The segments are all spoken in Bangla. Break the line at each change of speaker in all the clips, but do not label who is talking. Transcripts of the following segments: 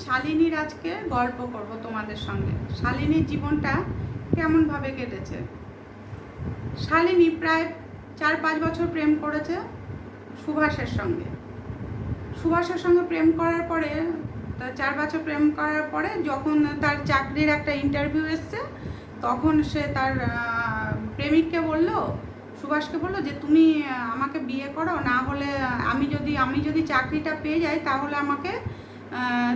শালিনীর আজকে গল্প করব তোমাদের সঙ্গে। শালিনীর জীবনটা কেমনভাবে কেটেছে। শালিনী প্রায় 4-5 বছর প্রেম করেছে সুভাষের সঙ্গে। সুভাষের সঙ্গে প্রেম করার পরে 4 বছর প্রেম করার পরে যখন তার চাকরির একটা ইন্টারভিউ এসছে, তখন সে তার প্রেমিককে বলল, সুভাষকে বললো যে তুমি আমাকে বিয়ে করো, না হলে আমি যদি চাকরিটা পেয়ে যাই তাহলে আমাকে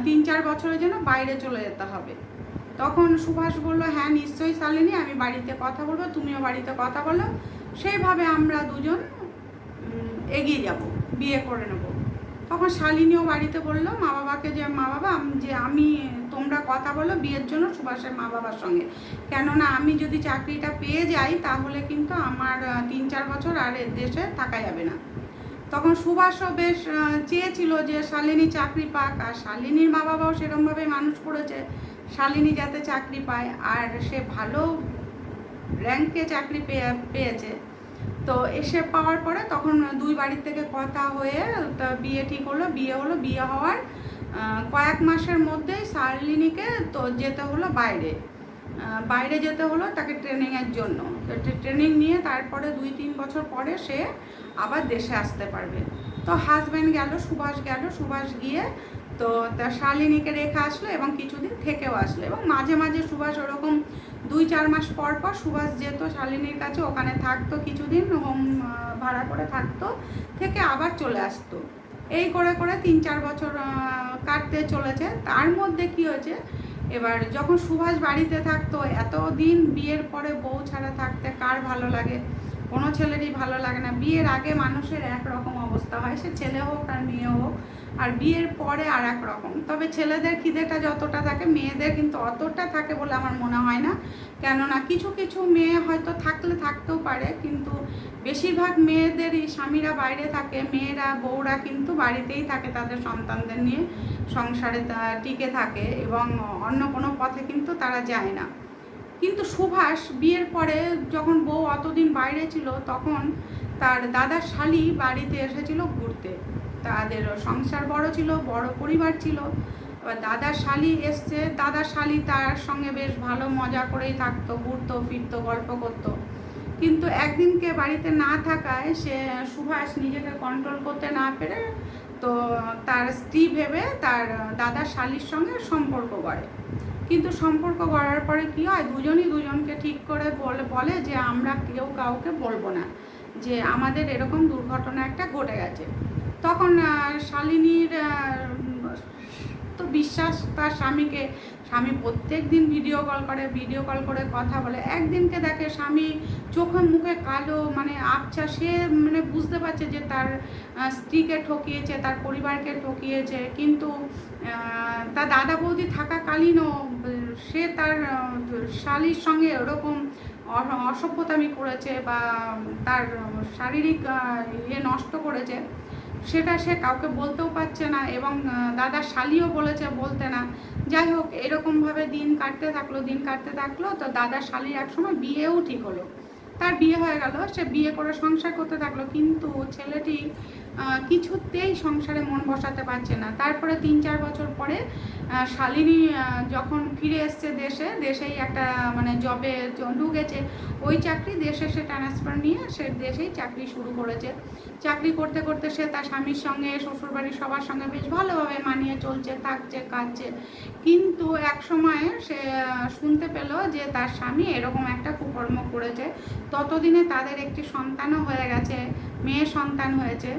3-4 বছরের জন্য বাইরে চলে যেতে হবে। তখন সুভাষ বলল, হ্যাঁ নিশ্চয়ই শালিনী, আমি বাড়িতে কথা বলবো, তুমিও বাড়িতে কথা বলো, সেইভাবে আমরা দুজন এগিয়ে যাব, বিয়ে করে নেব। তখন শালিনীও বাড়িতে বললো মা বাবাকে যে মা বাবা আমি তোমরা কথা বলো বিয়ের জন্য সুভাষের মা বাবার সঙ্গে, কেননা আমি যদি চাকরিটা পেয়ে যাই তাহলে কিন্তু আমার 3-4 বছর আর দেশে থাকা যাবে না। তখন সুভাষও বেশ চেয়েছিল যে শালিনী চাকরি পাক, আর শালিনীর মা বাবাও সেরকমভাবে মানুষ করেছে শালিনী যাতে চাকরি পায়, আর সে ভালো র্যাঙ্কে চাকরি পেয়েছে। তো এসে পাওয়ার পরে তখন দুই বাড়ির থেকে কথা হয়ে তা বিয়ে ঠিক হলো। বিয়ে হওয়ার কয়েক মাসের মধ্যেই শালিনীকে তো যেতে হলো বাইরে যেতে হলো তাকে ট্রেনিংয়ের জন্য। তো ট্রেনিং নিয়ে তারপরে 2-3 বছর পরে সে আবার দেশে আসতে পারবে। তো হাজব্যান্ড গেল, সুভাষ গিয়ে তো তার শালিনীকে রেখে আসলো এবং কিছুদিন থেকেও আসলো, এবং মাঝে মাঝে সুভাষ ওরকম 2-4 মাস পর পর সুভাষ যেত শালিনীর কাছে, ওখানে থাকতো কিছুদিন, হোম ভাড়া করে থাকতো, থেকে আবার চলে আসতো। এই করে 3-4 বছর কাটতে চলেছে। তার মধ্যে কি হয়েছে, এবার যখন সুভাষ বাড়িতে থাকতো, এতদিন বিয়ের পরে বউ ছাড়া থাকতে কার ভালো লাগে? কোনো ছেলেরই ভালো লাগে না। বিয়ের আগে মানুষের একরকম অবস্থা হয়, সে ছেলে হোক আর মেয়ে হোক, আর বিয়ের পরে আর এক রকম। তবে ছেলেদের খিদেটা যতটা থাকে মেয়েদের কিন্তু অতটা থাকে বলে আমার মনে হয় না, কেননা কিছু কিছু মেয়ে হয়তো থাকতেও পারে, কিন্তু বেশিরভাগ মেয়েদেরই স্বামীরা বাইরে থাকে, বউরা কিন্তু বাড়িতেই থাকে, তাদের সন্তানদের নিয়ে সংসারে টিকে থাকে এবং অন্য কোনো পথে কিন্তু তারা যায় না। কিন্তু সুভাষ বিয়ের পরে যখন বউ অতদিন বাইরে ছিল, তখন তার দাদার শালি বাড়িতে এসেছিল ঘুরতে। তাদের সংসার বড় ছিল, বড় পরিবার ছিল। এবার দাদার শালি এসছে, দাদার শালি তার সঙ্গে বেশ ভালো মজা করেই থাকতো, ঘুরতো ফিরতো, গল্প করতো। কিন্তু একদিনকে বাড়িতে না থাকায় সুভাষ নিজেকে কন্ট্রোল করতে না পেরে তো তার স্ত্রী ভেবে তার দাদার শালির সঙ্গে সম্পর্ক গড়ে। কিন্তু সম্পর্ক গড়ার পরে কী হয়, দুজনই দুজনকে ঠিক করে বলে যে আমরা কেউ কাউকে বলবো না যে আমাদের এরকম দুর্ঘটনা একটা ঘটে গেছে। তখন শালিনীর তো বিশ্বাস তার স্বামী প্রত্যেক দিন ভিডিও কল করে কথা বলে। একদিনকে দেখে স্বামী চোখে মুখে কালো, মানে আবছা, সে মানে বুঝতে পারছে যে তার স্ত্রীকে ঠকিয়েছে, তার পরিবারকে ঠকিয়েছে। কিন্তু তার দাদা বৌদি থাকাকালীনও সে তার শালীর সঙ্গে ওরকম অসভ্যতামি করেছে বা তার শারীরিক নষ্ট করেছে, সেটা সে কাউকে বলতেও পারছে না, এবং দাদার শালিও বলেছে বলতে না। যাই হোক, এরকমভাবে দিন কাটতে থাকলো। তো দাদার শালির একসময় বিয়েও ঠিক হলো, তার বিয়ে হয়ে গেল, সে বিয়ে করে সংসার করতে থাকলো। কিন্তু ছেলেটি কিছুতেই সংসারে মন বসাতে পারছে না। তারপরে 3-4 বছর পরে শালিনী যখন ফিরে এসছে দেশেই একটা মানে জবে ঢুকেছে, ওই চাকরি দেশে সে ট্রান্সফার নিয়ে সে দেশেই চাকরি শুরু করেছে। চাকরি করতে করতে সে তার স্বামীর সঙ্গে, শ্বশুরবাড়ির সবার সঙ্গে বেশ ভালোভাবে মানিয়ে চলছে, থাকছে, কাটছে। কিন্তু এক সময়ে সে শুনতে পেল যে তার স্বামী এরকম একটা কুকর্ম করেছে। ততদিনে তাদের একটি সন্তানও হয়ে গেছে, মেয়ে সন্তান হয়েছে।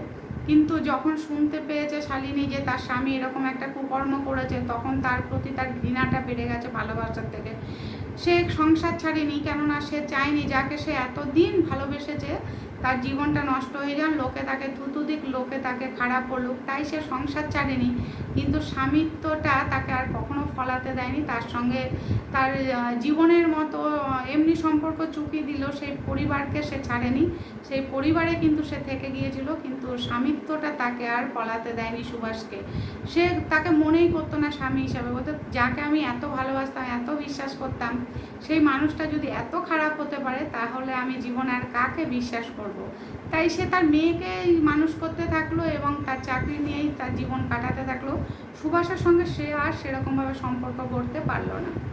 কিন্তু যখন শুনতে পেয়েছে শালিনী যে তার স্বামী এরকম একটা কুকর্ম করেছে, তখন তার প্রতি তার ঘৃণাটা বেড়ে গেছে ভালোবাসার থেকে। সে সংসার ছাড়েনি, কেননা সে চায়নি যাকে সে এতদিন ভালোবেসেছে তার জীবনটা নষ্ট হয়ে যান, লোকে তাকে থুতু দিক, লোকে তাকে খারাপ বলুক, তাই সে সংসার ছাড়েনি। কিন্তু স্বামিত্বটা তাকে আর কখনো ফলাতে দেয়নি, তার সঙ্গে তার জীবনের মতো এমনি সম্পর্ক চুকিয়ে দিল। সেই পরিবারকে সে ছাড়েনি, সেই পরিবারে কিন্তু সে থেকে গিয়েছিল, কিন্তু স্বামিত্বটা তাকে আর ফলাতে দেয়নি সুভাষকে। সে তাকে মনেই করতো না স্বামী হিসাবে, বলতে যাকে আমি এত ভালোবাসতাম, এত বিশ্বাস করতাম, সেই মানুষটা যদি এত খারাপ হতে পারে তাহলে আমি জীবনে আর কাকে বিশ্বাস করব। করব। তাই সে তার মেয়েকেই মানুষ করতে থাকলো এবং তার চাকরি নিয়েই তার জীবন কাটাতে থাকলো। সুভাষের সঙ্গে সে আর সেরকমভাবে সম্পর্ক গড়তে পারলো না।